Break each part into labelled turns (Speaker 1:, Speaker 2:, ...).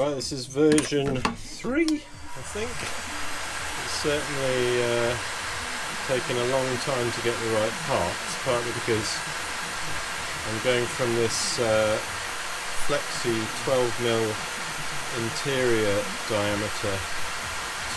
Speaker 1: Right, this is version 3, I think. It's certainly taken a long time to get the right parts, partly because I'm going from this flexi 12mm interior diameter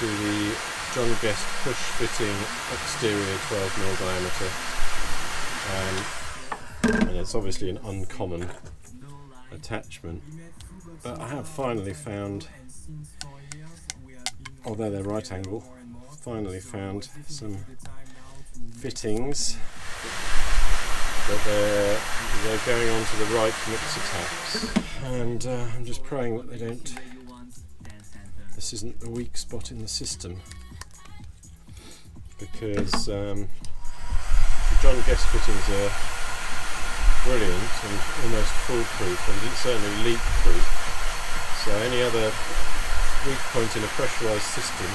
Speaker 1: to the John Guest push fitting exterior 12mm diameter, and it's obviously an uncommon attachment, but I have finally found, although they're right angle, finally found some fittings that they're going on to the right mixer taps, and I'm just praying that they don't, this isn't the weak spot in the system, because the John Guest fittings are brilliant and almost foolproof, and certainly leak proof, so any other weak point in a pressurised system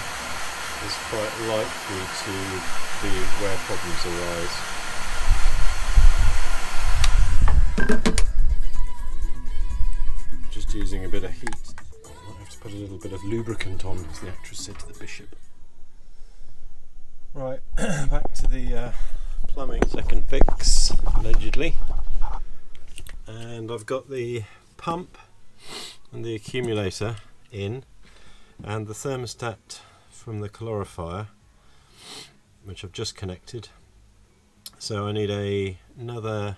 Speaker 1: is quite likely to be where problems arise. Just using a bit of heat. I might have to put a little bit of lubricant on, as the actress said to the bishop. Right, back to the plumbing, second fix, allegedly. And I've got the pump and the accumulator in, and the thermostat from the calorifier, which I've just connected. So I need another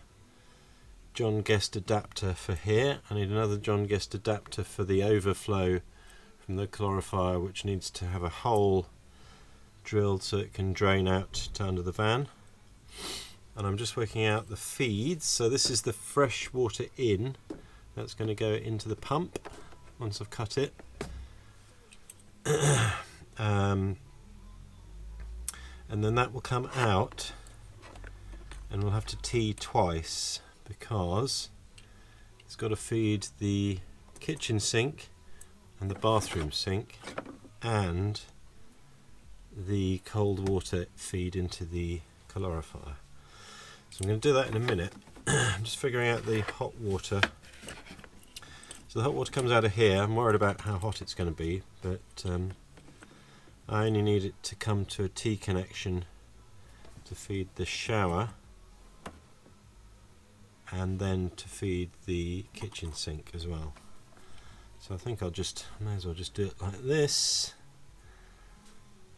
Speaker 1: John Guest adapter for here. I need another John Guest adapter for the overflow from the calorifier, which needs to have a hole drilled so it can drain out to under the van. And I'm just working out the feeds. So this is the fresh water in, that's going to go into the pump once I've cut it. And then that will come out, and we'll have to tee twice, because it's got to feed the kitchen sink and the bathroom sink and the cold water feed into the calorifier. So I'm going to do that in a minute. I'm just figuring out the hot water. So the hot water comes out of here. I'm worried about how hot it's going to be, but I only need it to come to a T connection to feed the shower, and then to feed the kitchen sink as well. So I think I'll just, may as well just do it like this,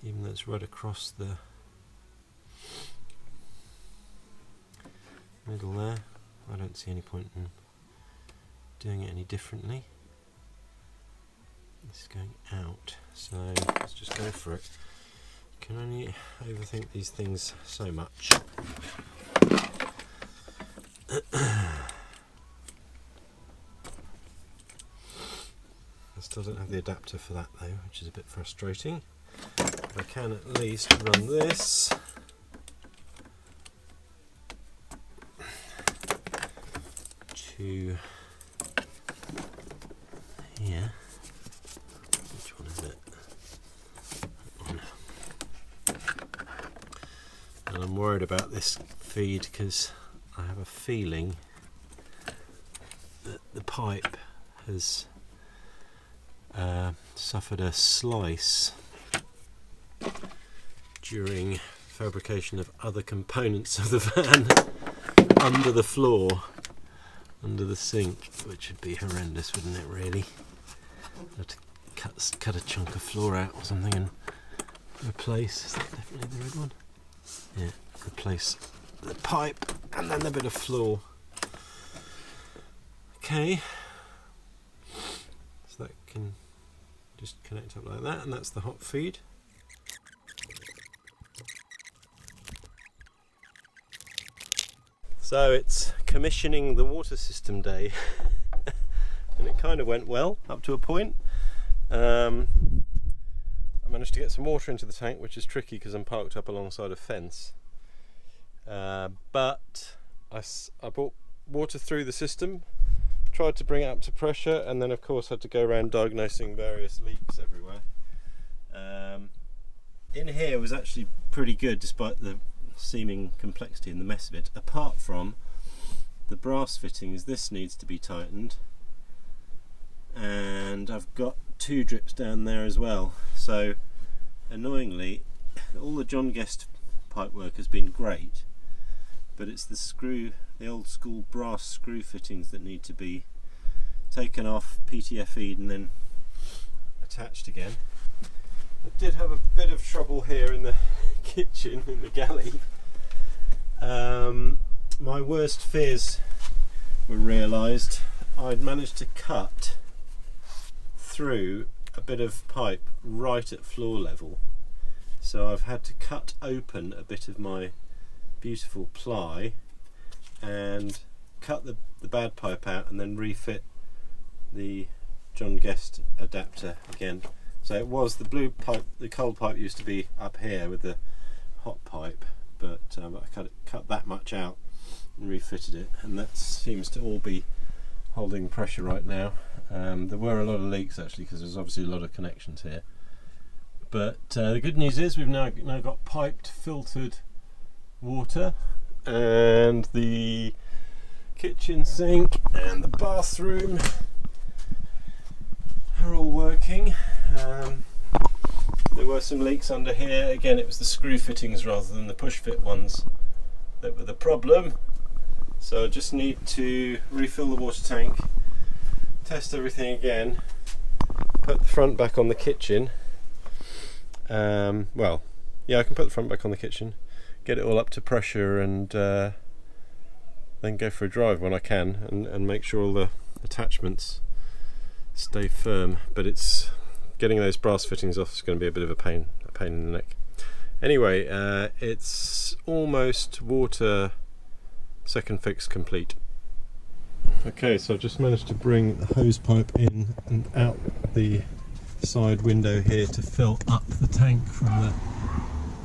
Speaker 1: even though it's right across the middle there. I don't see any point in doing it any differently. This is going out, so let's just go for it. You can only overthink these things so much. I still don't have the adapter for that though, which is a bit frustrating. But I can at least run this to here. Which one is it? That one. And I'm worried about this feed because I have a feeling that the pipe has suffered a slice during fabrication of other components of the van under the floor, under the sink, which would be horrendous, wouldn't it, really? I'd have to cut a chunk of floor out or something and replace, is that definitely the red one? Yeah, replace the pipe and then a bit of floor. Okay, so that can just connect up like that, and that's the hot feed. So it's commissioning the water system day, and it kind of went well up to a point. I managed to get some water into the tank, which is tricky because I'm parked up alongside a fence. But I brought water through the system, tried to bring it up to pressure, and then of course had to go around diagnosing various leaks everywhere. In here was actually pretty good despite the seeming complexity and the mess of it, apart from the brass fittings. This needs to be tightened, and I've got 2 drips down there as well. So annoyingly, all the John Guest pipe work has been great, but it's the old school brass screw fittings that need to be taken off, PTFE'd and then attached again. I did have a bit of trouble here in the kitchen, in the galley. My worst fears were realised. I'd managed to cut through a bit of pipe right at floor level, so I've had to cut open a bit of my beautiful ply and cut the bad pipe out and then refit the John Guest adapter again. So it was the blue pipe, the cold pipe used to be up here with the hot pipe, but I cut that much out and refitted it, and that seems to all be holding pressure right now. There were a lot of leaks actually, because there's obviously a lot of connections here, but the good news is we've now got piped filtered water, and the kitchen sink and the bathroom are all working. There were some leaks under here. Again, it was the screw fittings rather than the push fit ones that were the problem, so I just need to refill the water tank, test everything again, put the front back on the kitchen. Well, yeah, I can put the front back on the kitchen, get it all up to pressure, and then go for a drive when I can, and make sure all the attachments stay firm. But it's getting those brass fittings off is going to be a bit of a pain in the neck. Anyway, it's almost water second fix complete. Okay, so I've just managed to bring the hose pipe in and out the side window here to fill up the tank from the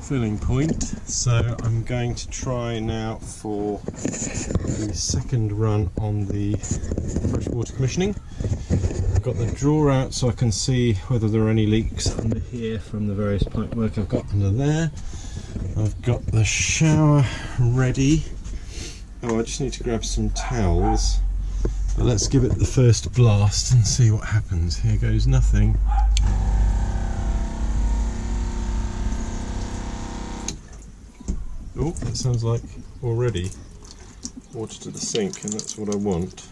Speaker 1: filling point. So I'm going to try now for the second run on the freshwater commissioning. I've got the drawer out so I can see whether there are any leaks under here from the various pipe work I've got under there. I've got the shower ready. Oh, I just need to grab some towels. But let's give it the first blast and see what happens. Here goes nothing. Oh, that sounds like already water to the sink, and that's what I want.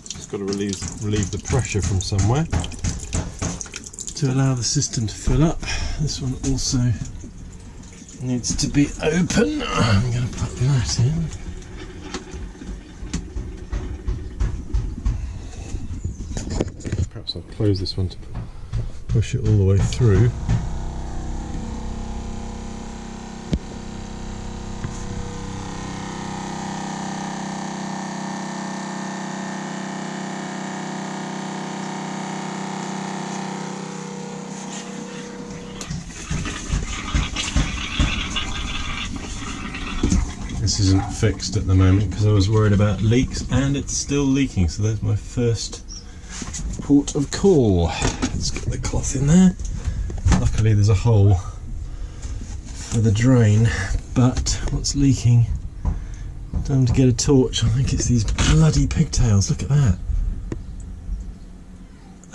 Speaker 1: Just got to relieve the pressure from somewhere to allow the system to fill up. This one also needs to be open. I'm going to put that in. Perhaps I'll close this one to push it all the way through. This isn't fixed at the moment because I was worried about leaks, and it's still leaking, so there's my first port of call. Let's get the cloth in there. Luckily there's a hole for the drain, but what's leaking? Time to get a torch. I think it's these bloody pigtails. Look at that.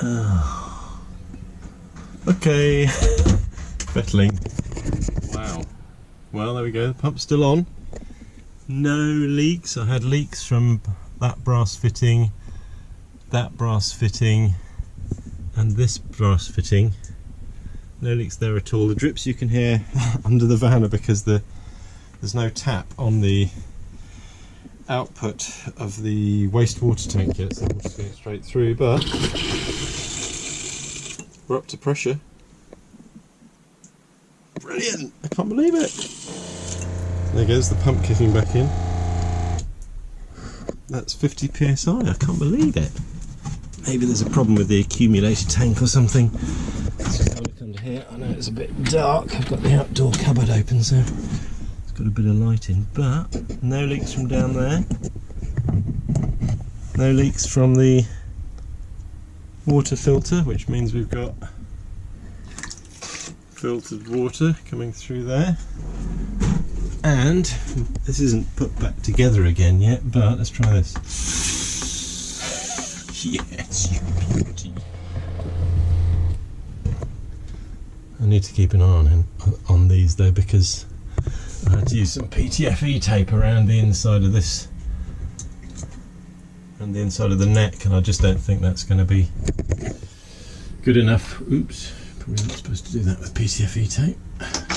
Speaker 1: Oh. Okay. Fettling. Wow. Well, there we go. The pump's still on. No leaks. I had leaks from that brass fitting, that brass fitting, and this brass fitting. No leaks there at all. The drips you can hear under the van are because there's no tap on the output of the wastewater tank yet, so I'm just going straight through, but we're up to pressure. Brilliant! I can't believe it! There goes the pump kicking back in. That's 50 psi, I can't believe it. Maybe there's a problem with the accumulator tank or something. Let's just have a look under here. I know it's a bit dark. I've got the outdoor cupboard open, so it's got a bit of light in, but no leaks from down there. No leaks from the water filter, which means we've got filtered water coming through there. And this isn't put back together again yet, but let's try this. Yes, you beauty. need to keep an eye on these though, because I had to use some PTFE tape around the inside of this and the inside of the neck, and I just don't think that's going to be good enough. Oops, probably not supposed to do that with PTFE tape.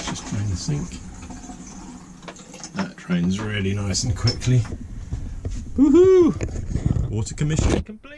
Speaker 1: Just drain the sink. That drains really nice and quickly. Woohoo! Water commissioning complete.